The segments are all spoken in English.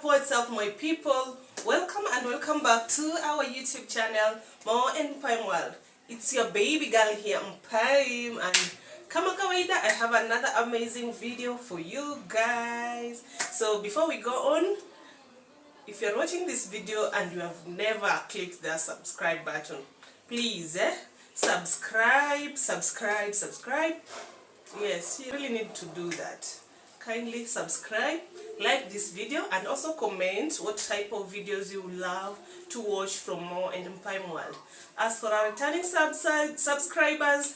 What's up my people? Welcome and welcome back to our YouTube channel, More and Pime World. It's your baby girl here, Pime, and kama kawaida, I have another amazing video for you guys. So before we go on, if you're watching this video and you have never clicked the subscribe button, please subscribe. Yes, you really need to do that. Kindly subscribe, like this video, and also comment what type of videos you would love to watch from More and Pime World. As for our returning subscribers,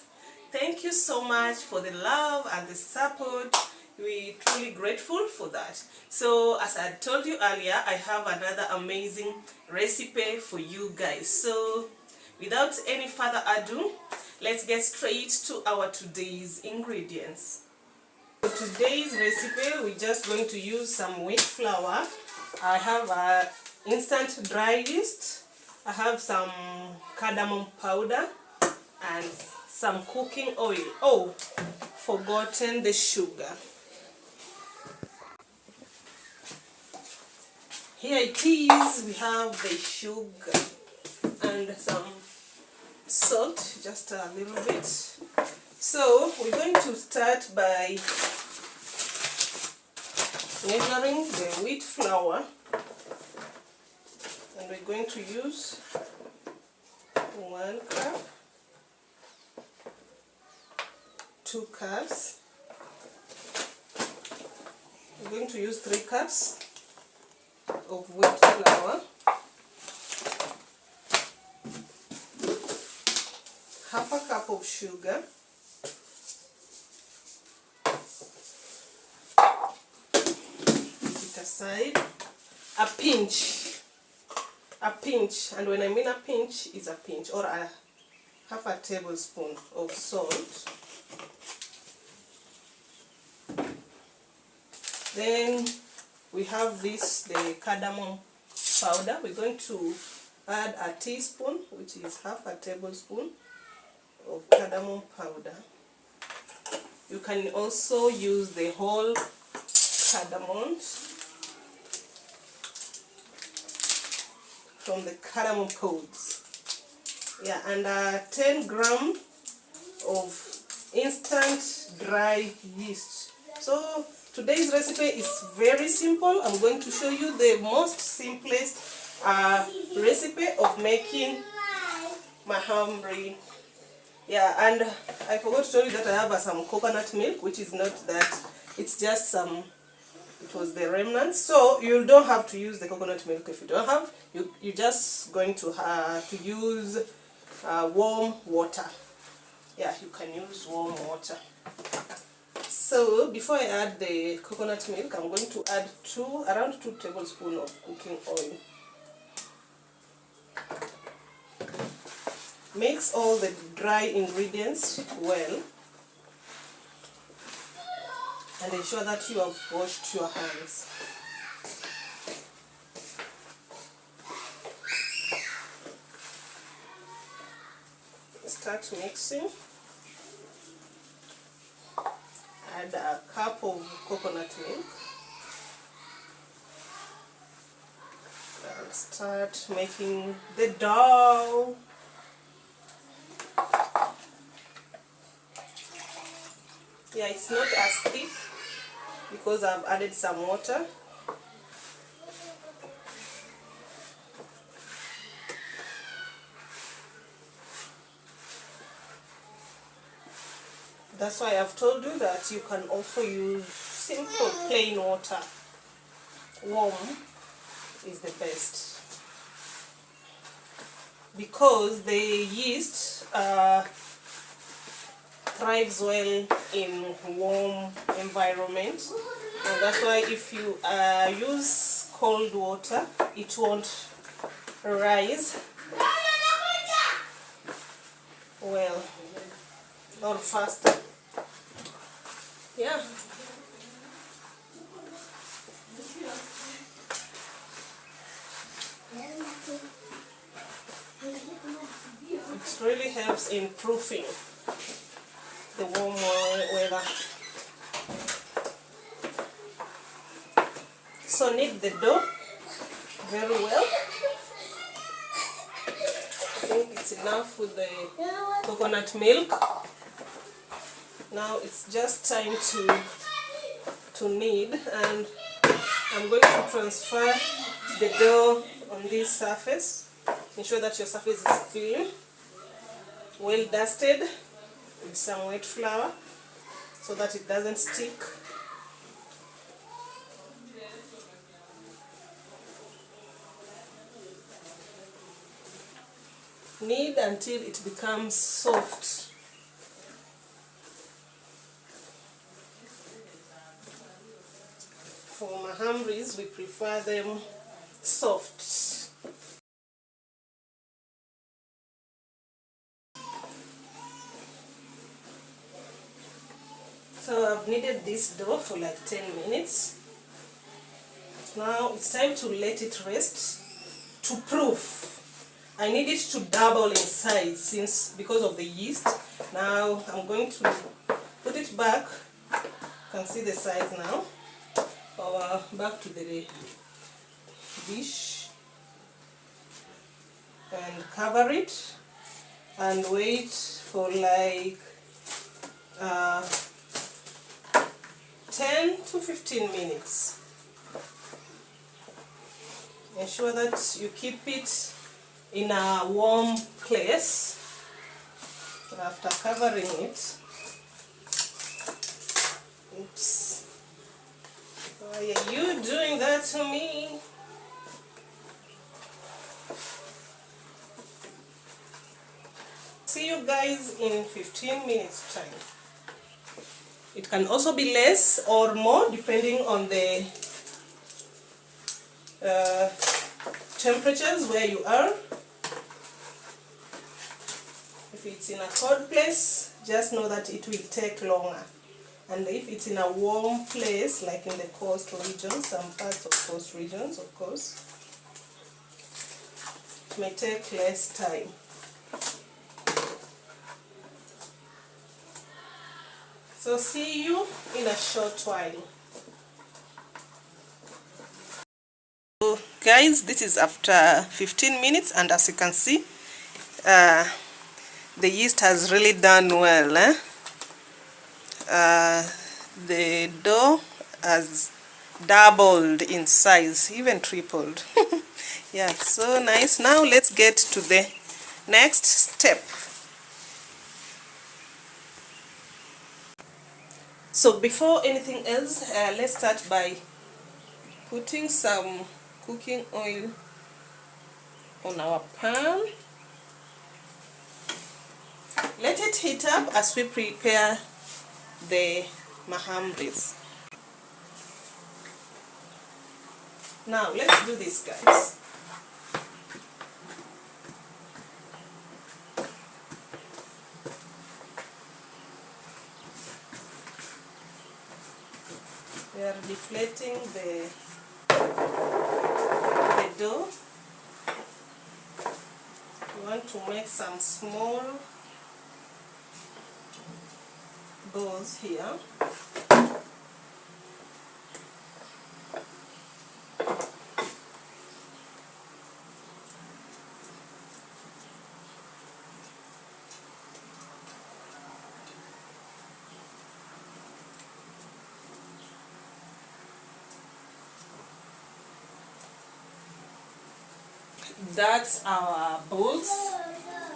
thank you so much for the love and the support. We're truly grateful for that. So as I told you earlier, I have another amazing recipe for you guys. So without any further ado, let's get straight to our today's ingredients. For today's recipe, we're just going to use some wheat flour. I have instant dry yeast. I have some cardamom powder and some cooking oil. Oh, forgotten the sugar. Here it is. We have the sugar and some salt, just a little bit. So we're going to start by measuring the wheat flour, and we're going to use 1 cup, 2 cups. We're going to use 3 cups of wheat flour, half a cup of sugar, aside, a pinch, and when I mean a pinch, is a pinch or a half a tablespoon of salt. Then we have this, the cardamom powder. We're going to add a teaspoon, which is half a tablespoon of cardamom powder. You can also use the whole cardamoms from the cardamom pods. Yeah, and 10 grams of instant dry yeast. So today's recipe is very simple. I'm going to show you the most simplest recipe of making Mahamri. Yeah, and I forgot to tell you that I have some coconut milk, which is not that, it's just some, it was the remnants. So you don't have to use the coconut milk if you don't have. You're just going to use warm water. Yeah, you can use warm water. So before I add the coconut milk, I'm going to add around 2 tablespoons of cooking oil. Mix all the dry ingredients well, and ensure that you have washed your hands. Start mixing. Add a cup of coconut milk. And start making the dough. Yeah, it's not as thick because I've added some water. That's why I've told you that you can also use simple plain water. Warm is the best, because the yeast thrives well in warm environment, and that's why if you use cold water, it won't rise well or faster. Yeah. It really helps in proofing the warm weather. So knead the dough very well. I think it's enough with the coconut milk. Now it's just time to knead, and I'm going to transfer the dough on this surface. Ensure that your surface is clean, well dusted with some wet flour so that it doesn't stick. Knead until it becomes soft. For Mahamris, we prefer them soft. So I've kneaded this dough for like 10 minutes. Now it's time to let it rest to proof. I need it to double in size because of the yeast. Now I'm going to put it back. You can see the size now. Back to the dish and cover it and wait for like 10 to 15 minutes. Ensure that you keep it in a warm place after covering it. Oops. Why are you doing that to me? See you guys in 15 minutes time. It can also be less or more depending on the temperatures where you are. If it's in a cold place, just know that it will take longer. And if it's in a warm place, like in the coast regions, some parts of coast regions, of course, it may take less time. So see you in a short while. So guys, this is after 15 minutes, and as you can see, the yeast has really done well. The dough has doubled in size, even tripled. Yeah, so nice. Now let's get to the next step. So before anything else, let's start by putting some cooking oil on our pan. Let it heat up as we prepare the Mahamris. Now let's do this, guys. We are deflating the dough. We want to make some small balls here. That's our balls,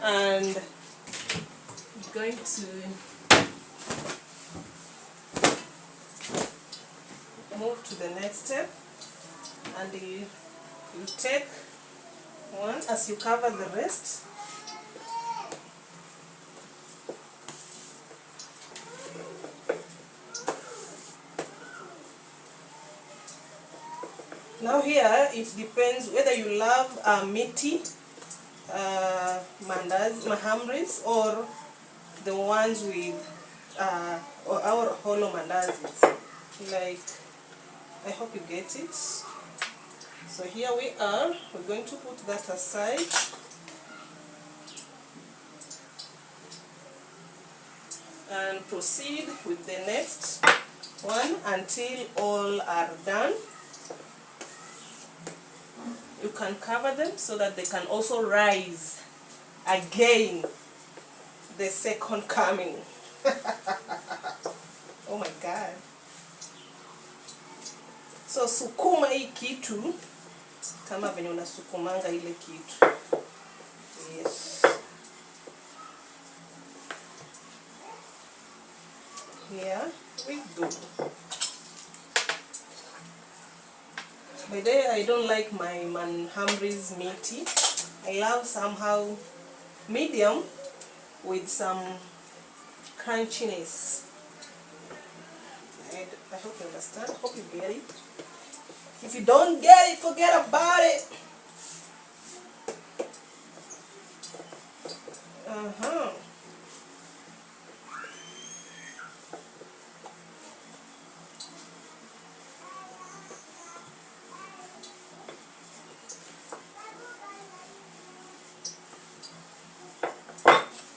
and we're going to move to the next step, and you take one as you cover the rest. Now here it depends whether you love meaty Mahamris or the ones with or our hollow Maandazis. Like, I hope you get it. So here we are. We're going to put that aside. And proceed with the next one until all are done. you can cover them so that they can also rise again, the second coming. Oh my God. So sukuma hii kitu kama venye unasukumanga ile kitu. Yes. Here we go. By the way, I don't like my Mahamri's meaty. I love somehow medium with some crunchiness. I hope you understand. I hope you get it. If you don't get it, forget about it.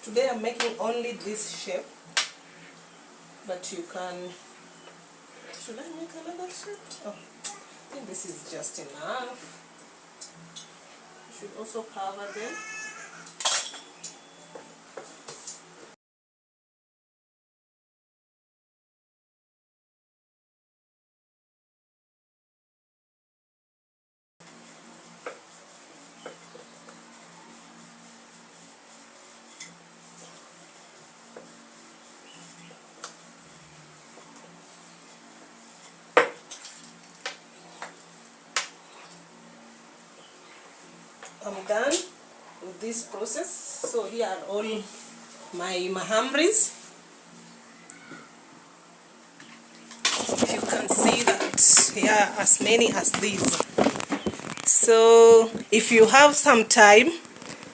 Today I'm making only this shape, but you can. Should I make another shape? Oh, I think this is just enough. You should also cover them. I'm done with this process. So here are all my Mahamris. If you can see that here are as many as these. So if you have some time,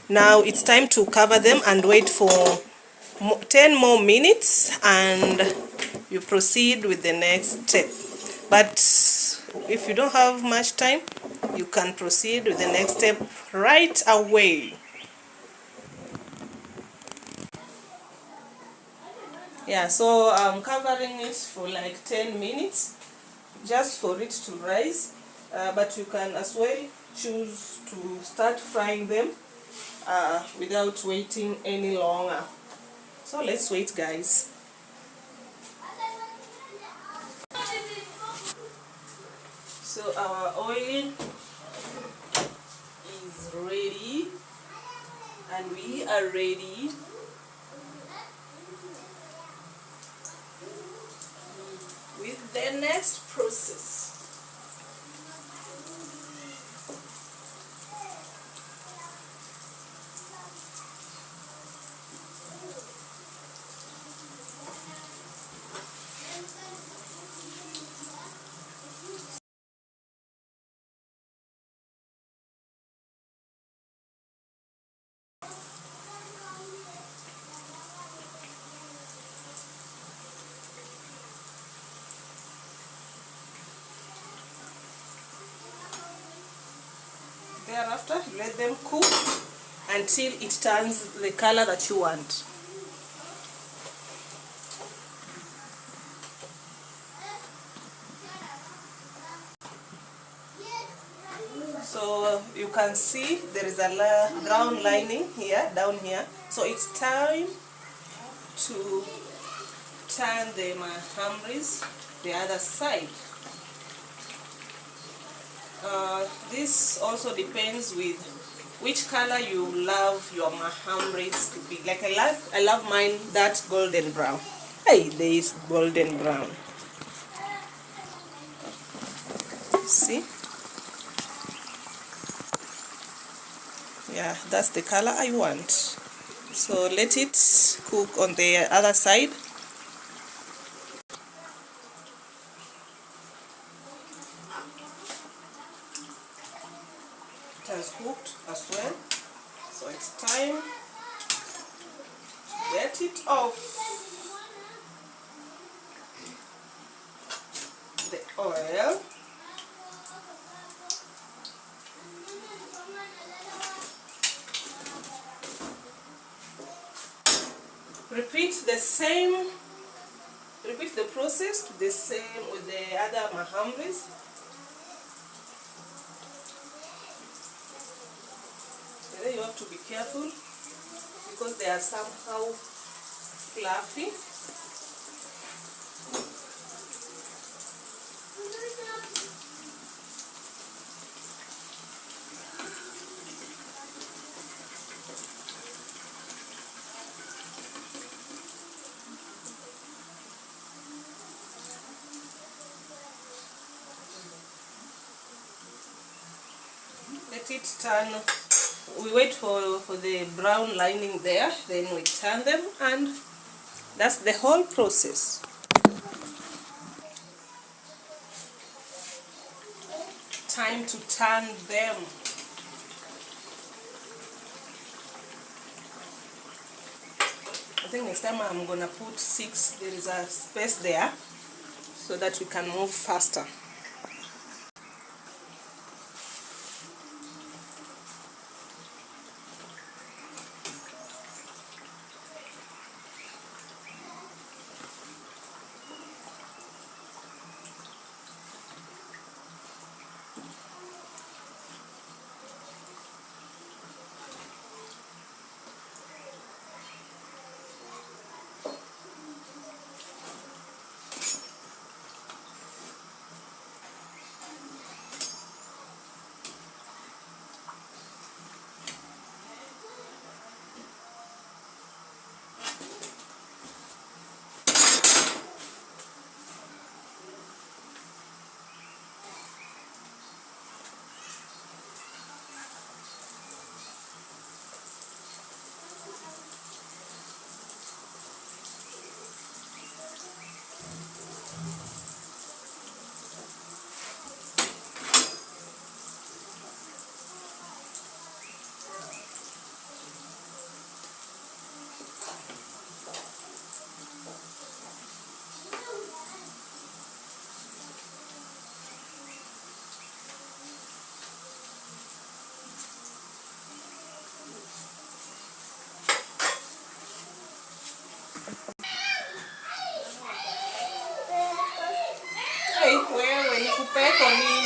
now it's time to cover them and wait for 10 more minutes and you proceed with the next step. But if you don't have much time, you can proceed with the next step right away. Yeah, so I'm covering it for like 10 minutes just for it to rise, but you can as well choose to start frying them without waiting any longer. So let's wait, guys. So our oil is ready and we are ready with the next process. Thereafter, you let them cook until it turns the color that you want. So you can see there is a brown lining here, down here. So it's time to turn the Mahamris the other side. This also depends with which color you love your Mahamris to be. Like I love mine that golden brown. Hey, there is golden brown. See? Yeah, that's the color I want. So let it cook on the other side. It has cooked as well. So it's time to get it off the oil. Repeat the process the same with the other Mahamris. And then you have to be careful because they are somehow fluffy. Let it turn. We wait for the brown lining there, then we turn them, and that's the whole process. Time to turn them. I think next time I'm gonna put 6. There is a space there so that we can move faster. Wewe nikupeko nini?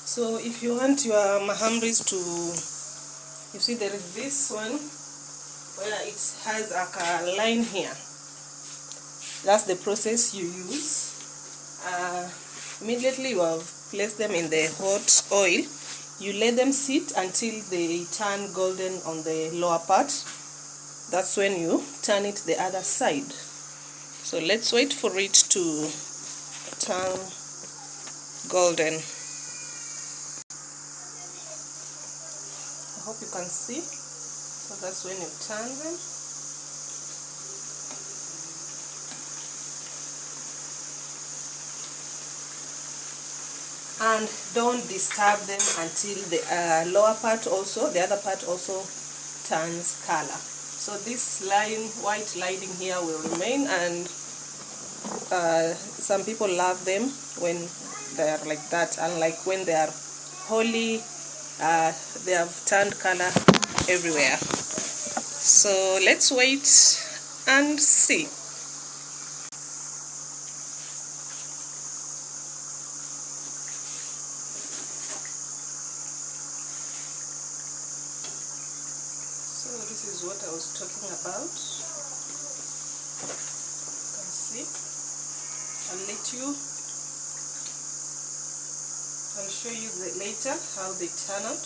So if you want your mahamris to, you see there is this one where it has a line here. That's the process you use. Immediately you have placed them in the hot oil, you let them sit until they turn golden on the lower part. That's when you turn it the other side. So let's wait for it to turn golden. I hope you can see. So that's when you turn them. and don't disturb them until the lower part also, the other part also turns color. So this white lining here will remain, and some people love them when they are like that, unlike when they are wholly they have turned color everywhere. So let's wait and see. So this is what I was talking about. You can see. I'll show you later how they turn out.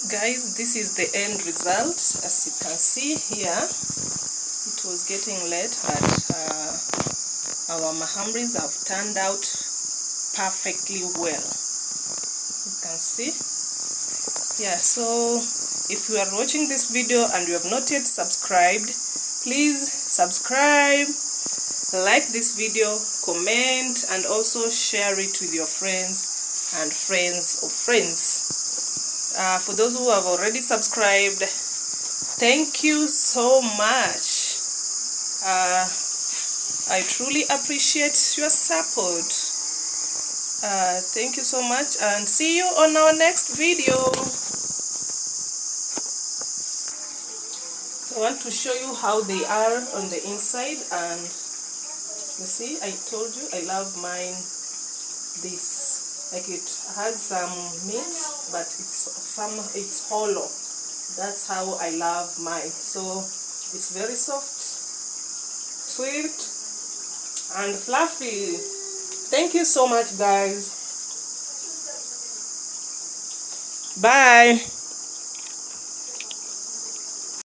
Guys, this is the end result. As you can see here, it was getting late, but our mahamris have turned out perfectly well. You can see. Yeah, so if you are watching this video and you have not yet subscribed, please subscribe, like this video, comment, and also share it with your friends and friends of friends. For those who have already subscribed, thank you so much. I truly appreciate your support. Thank you so much, and see you on our next video. So I want to show you how they are on the inside, and you see, I told you I love mine this. Like, it has some meat, but it's hollow. That's how I love mine. So it's very soft, sweet, and fluffy. Thank you so much, guys. Bye.